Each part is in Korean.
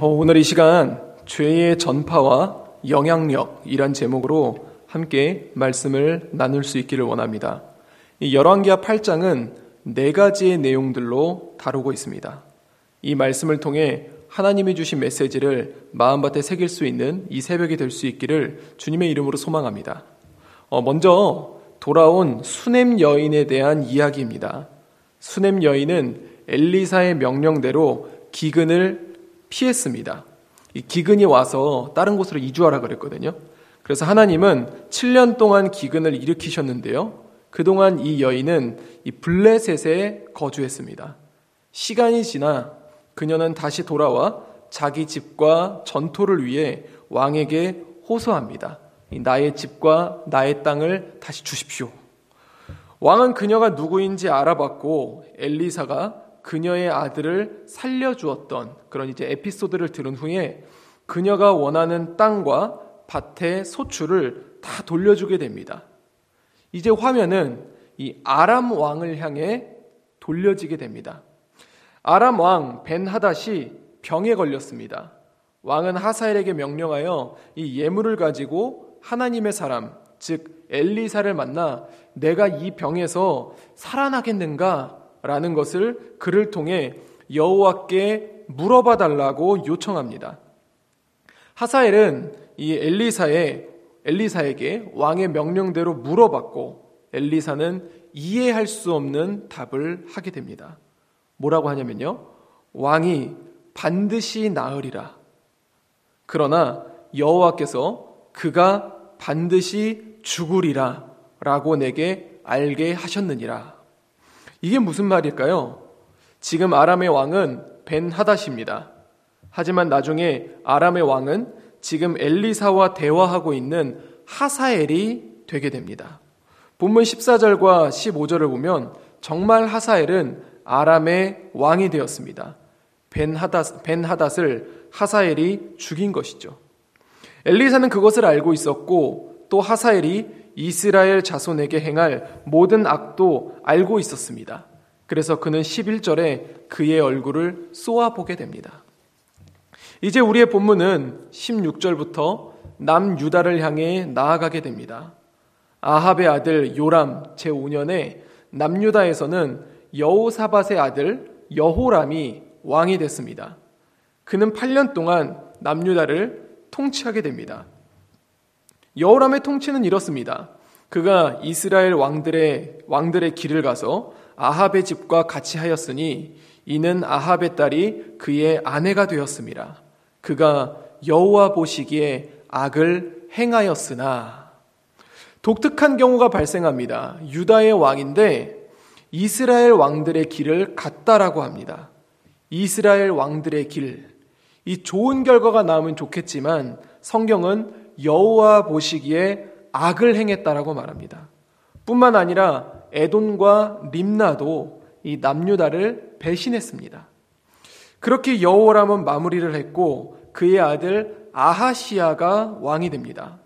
오늘 이 시간 죄의 전파와 영향력이란 제목으로 함께 말씀을 나눌 수 있기를 원합니다. 이 열왕기하 8장은 4가지의 내용들로 다루고 있습니다. 이 말씀을 통해 하나님이 주신 메시지를 마음밭에 새길 수 있는 이 새벽이 될 수 있기를 주님의 이름으로 소망합니다. 먼저 돌아온 수넴 여인에 대한 이야기입니다. 수넴 여인은 엘리사의 명령대로 기근을 피했습니다. 이 기근이 와서 다른 곳으로 이주하라 그랬거든요. 그래서 하나님은 7년 동안 기근을 일으키셨는데요. 그동안 이 여인은 이 블레셋에 거주했습니다. 시간이 지나 그녀는 다시 돌아와 자기 집과 전토를 위해 왕에게 호소합니다. 나의 집과 나의 땅을 다시 주십시오. 왕은 그녀가 누구인지 알아봤고 엘리사가 그녀의 아들을 살려주었던 그런 이제 에피소드를 들은 후에 그녀가 원하는 땅과 밭의 소출을 다 돌려주게 됩니다. 이제 화면은 이 아람 왕을 향해 돌려지게 됩니다. 아람 왕 벤하닷이 병에 걸렸습니다. 왕은 하사엘에게 명령하여 이 예물을 가지고 하나님의 사람, 즉 엘리사를 만나 내가 이 병에서 살아나겠는가? 라는 것을 그를 통해 여호와께 물어봐 달라고 요청합니다. 하사엘은 이 엘리사에게 왕의 명령대로 물어봤고 엘리사는 이해할 수 없는 답을 하게 됩니다. 뭐라고 하냐면요. 왕이 반드시 나으리라. 그러나 여호와께서 그가 반드시 죽으리라 라고 내게 알게 하셨느니라. 이게 무슨 말일까요? 지금 아람의 왕은 벤하닷입니다. 하지만 나중에 아람의 왕은 지금 엘리사와 대화하고 있는 하사엘이 되게 됩니다. 본문 14절과 15절을 보면 정말 하사엘은 아람의 왕이 되었습니다. 벤하닷을 하사엘이 죽인 것이죠. 엘리사는 그것을 알고 있었고 또 하사엘이 이스라엘 자손에게 행할 모든 악도 알고 있었습니다. 그래서 그는 11절에 그의 얼굴을 쏘아보게 됩니다. 이제 우리의 본문은 16절부터 남유다를 향해 나아가게 됩니다. 아합의 아들 요람 제5년에 남유다에서는 여호사밧의 아들 여호람이 왕이 됐습니다. 그는 8년 동안 남유다를 통치하게 됩니다. 여호람의 통치는 이렇습니다. 그가 이스라엘 왕들의 길을 가서 아합의 집과 같이 하였으니 이는 아합의 딸이 그의 아내가 되었습니다. 그가 여호와 보시기에 악을 행하였으나 독특한 경우가 발생합니다. 유다의 왕인데 이스라엘 왕들의 길을 갔다라고 합니다. 이스라엘 왕들의 길. 이 좋은 결과가 나오면 좋겠지만 성경은 여호와 보시기에 악을 행했다라고 말합니다. 뿐만 아니라 에돔과 림나도 이 남유다를 배신했습니다. 그렇게 여호람은 마무리를 했고 그의 아들 아하시야가 왕이 됩니다.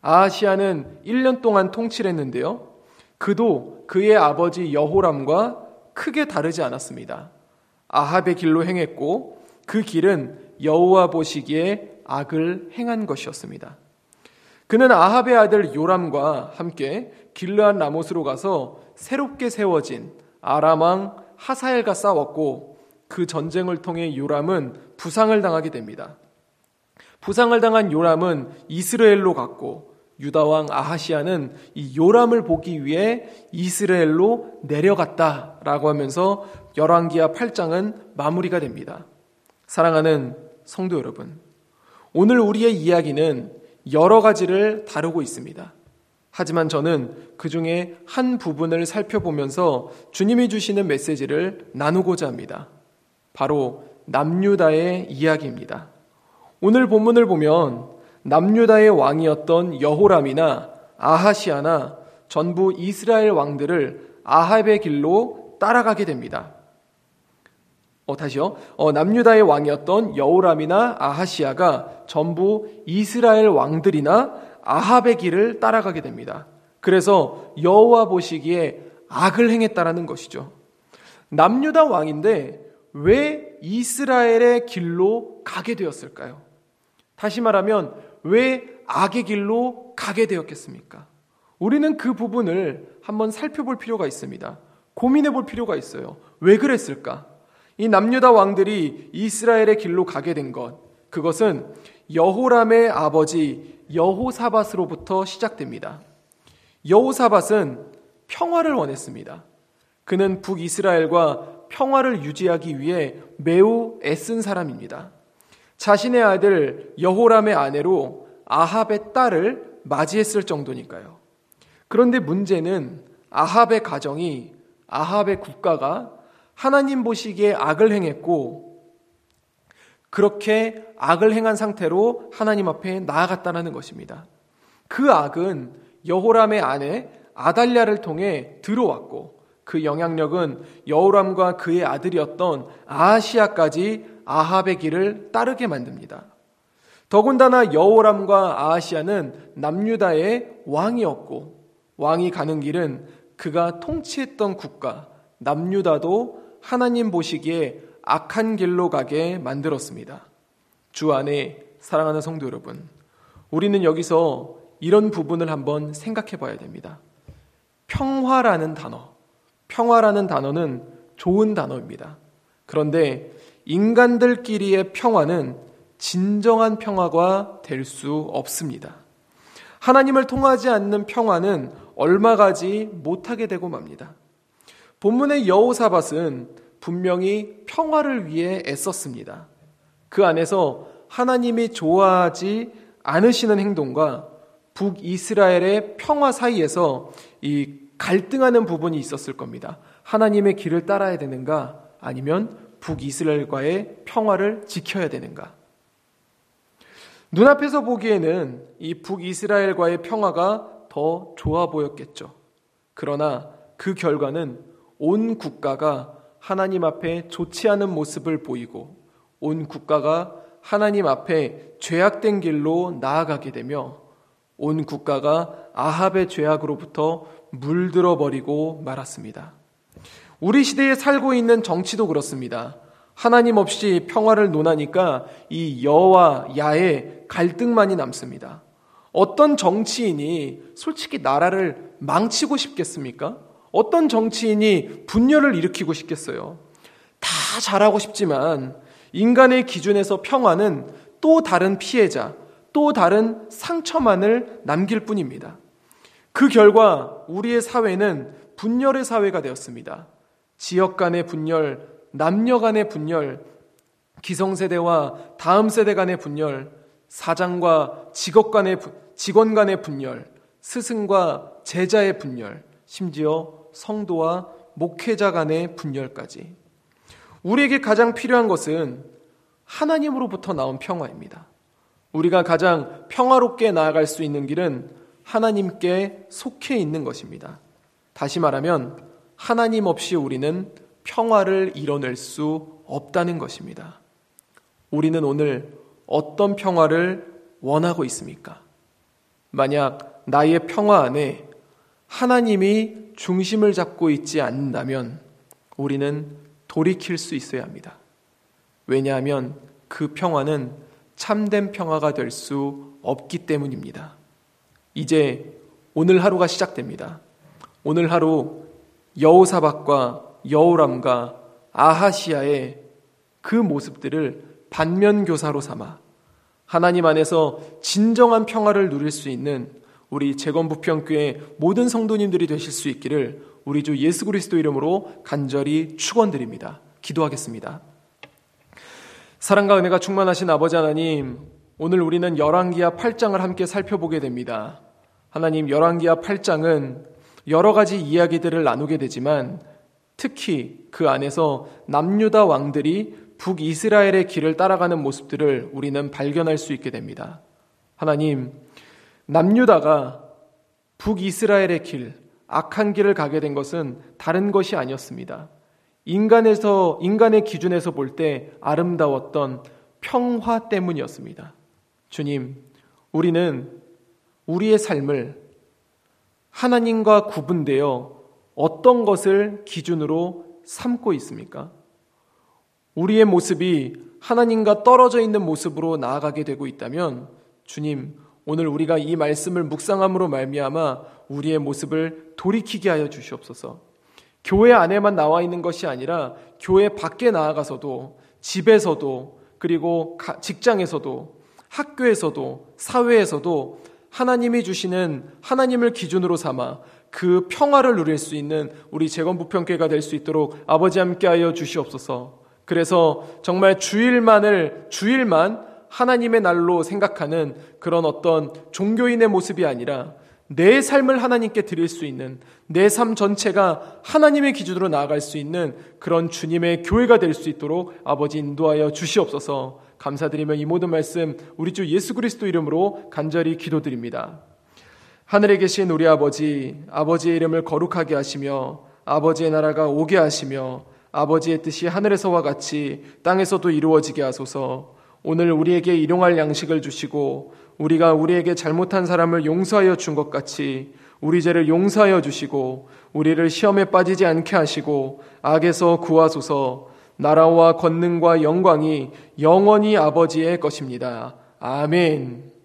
아하시야는 1년 동안 통치를 했는데요. 그도 그의 아버지 여호람과 크게 다르지 않았습니다. 아합의 길로 행했고 그 길은 여호와 보시기에 악을 행한 것이었습니다. 그는 아합의 아들 요람과 함께 길르앗 라못으로 가서 새롭게 세워진 아람 왕 하사엘과 싸웠고 그 전쟁을 통해 요람은 부상을 당하게 됩니다. 부상을 당한 요람은 이스라엘로 갔고 유다 왕 아하시야는 이 요람을 보기 위해 이스라엘로 내려갔다라고 하면서 열왕기하 8장은 마무리가 됩니다. 사랑하는 성도 여러분, 오늘 우리의 이야기는 여러 가지를 다루고 있습니다. 하지만 저는 그 중에 한 부분을 살펴보면서 주님이 주시는 메시지를 나누고자 합니다. 바로 남유다의 이야기입니다. 오늘 본문을 보면 남유다의 왕이었던 여호람이나 아하시야나 전부 이스라엘 왕들을 아합의 길로 따라가게 됩니다. 남유다의 왕이었던 여호람이나 아하시야가 전부 이스라엘 왕들이나 아합의 길을 따라가게 됩니다. 그래서 여호와 보시기에 악을 행했다라는 것이죠. 남유다 왕인데 왜 이스라엘의 길로 가게 되었을까요? 다시 말하면 왜 악의 길로 가게 되었겠습니까? 우리는 그 부분을 한번 살펴볼 필요가 있습니다. 고민해 볼 필요가 있어요. 왜 그랬을까? 이 남유다 왕들이 이스라엘의 길로 가게 된 것, 그것은 여호람의 아버지 여호사밧으로부터 시작됩니다. 여호사밧은 평화를 원했습니다. 그는 북이스라엘과 평화를 유지하기 위해 매우 애쓴 사람입니다. 자신의 아들 여호람의 아내로 아합의 딸을 맞이했을 정도니까요. 그런데 문제는 아합의 가정이, 아합의 국가가 하나님 보시기에 악을 행했고, 그렇게 악을 행한 상태로 하나님 앞에 나아갔다는 것입니다. 그 악은 여호람의 아내 아달랴를 통해 들어왔고, 그 영향력은 여호람과 그의 아들이었던 아하시야까지 아합의 길을 따르게 만듭니다. 더군다나 여호람과 아하시야는 남유다의 왕이었고, 왕이 가는 길은 그가 통치했던 국가 남유다도 하나님 보시기에 악한 길로 가게 만들었습니다. 주 안에 사랑하는 성도 여러분, 우리는 여기서 이런 부분을 한번 생각해 봐야 됩니다. 평화라는 단어는 좋은 단어입니다. 그런데 인간들끼리의 평화는 진정한 평화가 될 수 없습니다. 하나님을 통하지 않는 평화는 얼마 가지 못하게 되고 맙니다. 본문의 여호사밧은 분명히 평화를 위해 애썼습니다. 그 안에서 하나님이 좋아하지 않으시는 행동과 북이스라엘의 평화 사이에서 이 갈등하는 부분이 있었을 겁니다. 하나님의 길을 따라야 되는가, 아니면 북이스라엘과의 평화를 지켜야 되는가. 눈앞에서 보기에는 이 북이스라엘과의 평화가 더 좋아 보였겠죠. 그러나 그 결과는 온 국가가 하나님 앞에 좋지 않은 모습을 보이고, 온 국가가 하나님 앞에 죄악된 길로 나아가게 되며, 온 국가가 아합의 죄악으로부터 물들어 버리고 말았습니다. 우리 시대에 살고 있는 정치도 그렇습니다. 하나님 없이 평화를 논하니까 이 여와 야의 갈등만이 남습니다. 어떤 정치인이 솔직히 나라를 망치고 싶겠습니까? 어떤 정치인이 분열을 일으키고 싶겠어요? 다 잘하고 싶지만 인간의 기준에서 평화는 또 다른 피해자, 또 다른 상처만을 남길 뿐입니다. 그 결과 우리의 사회는 분열의 사회가 되었습니다. 지역 간의 분열, 남녀 간의 분열, 기성세대와 다음 세대 간의 분열, 사장과 직원 간의 분열, 스승과 제자의 분열, 심지어 성도와 목회자 간의 분열까지. 우리에게 가장 필요한 것은 하나님으로부터 나온 평화입니다. 우리가 가장 평화롭게 나아갈 수 있는 길은 하나님께 속해 있는 것입니다. 다시 말하면 하나님 없이 우리는 평화를 이뤄낼 수 없다는 것입니다. 우리는 오늘 어떤 평화를 원하고 있습니까? 만약 나의 평화 안에 하나님이 중심을 잡고 있지 않는다면 우리는 돌이킬 수 있어야 합니다. 왜냐하면 그 평화는 참된 평화가 될 수 없기 때문입니다. 이제 오늘 하루가 시작됩니다. 오늘 하루 여호사밧과 여호람과 아하시야의 그 모습들을 반면교사로 삼아 하나님 안에서 진정한 평화를 누릴 수 있는 우리 재건부평교회 모든 성도님들이 되실 수 있기를 우리 주 예수 그리스도 이름으로 간절히 축원드립니다. 기도하겠습니다. 사랑과 은혜가 충만하신 아버지 하나님, 오늘 우리는 열왕기하 8장을 함께 살펴보게 됩니다. 하나님, 열왕기하 8장은 여러 가지 이야기들을 나누게 되지만 특히 그 안에서 남유다 왕들이 북이스라엘의 길을 따라가는 모습들을 우리는 발견할 수 있게 됩니다. 하나님, 남유다가 북이스라엘의 길, 악한 길을 가게 된 것은 다른 것이 아니었습니다. 인간의 기준에서 볼 때 아름다웠던 평화 때문이었습니다. 주님, 우리는 우리의 삶을 하나님과 구분되어 어떤 것을 기준으로 삼고 있습니까? 우리의 모습이 하나님과 떨어져 있는 모습으로 나아가게 되고 있다면 주님, 오늘 우리가 이 말씀을 묵상함으로 말미암아 우리의 모습을 돌이키게 하여 주시옵소서. 교회 안에만 나와 있는 것이 아니라 교회 밖에 나아가서도, 집에서도, 그리고 직장에서도, 학교에서도, 사회에서도 하나님이 주시는 하나님을 기준으로 삼아 그 평화를 누릴 수 있는 우리 재건부평교회가 될 수 있도록 아버지 함께하여 주시옵소서. 그래서 정말 주일만 하나님의 날로 생각하는 그런 어떤 종교인의 모습이 아니라 내 삶을 하나님께 드릴 수 있는, 내 삶 전체가 하나님의 기준으로 나아갈 수 있는 그런 주님의 교회가 될 수 있도록 아버지 인도하여 주시옵소서. 감사드리며 이 모든 말씀 우리 주 예수 그리스도 이름으로 간절히 기도드립니다. 하늘에 계신 우리 아버지, 아버지의 이름을 거룩하게 하시며 아버지의 나라가 오게 하시며 아버지의 뜻이 하늘에서와 같이 땅에서도 이루어지게 하소서. 오늘 우리에게 일용할 양식을 주시고 우리가 우리에게 잘못한 사람을 용서하여 준 것 같이 우리 죄를 용서하여 주시고 우리를 시험에 빠지지 않게 하시고 악에서 구하소서. 나라와 권능과 영광이 영원히 아버지의 것입니다. 아멘.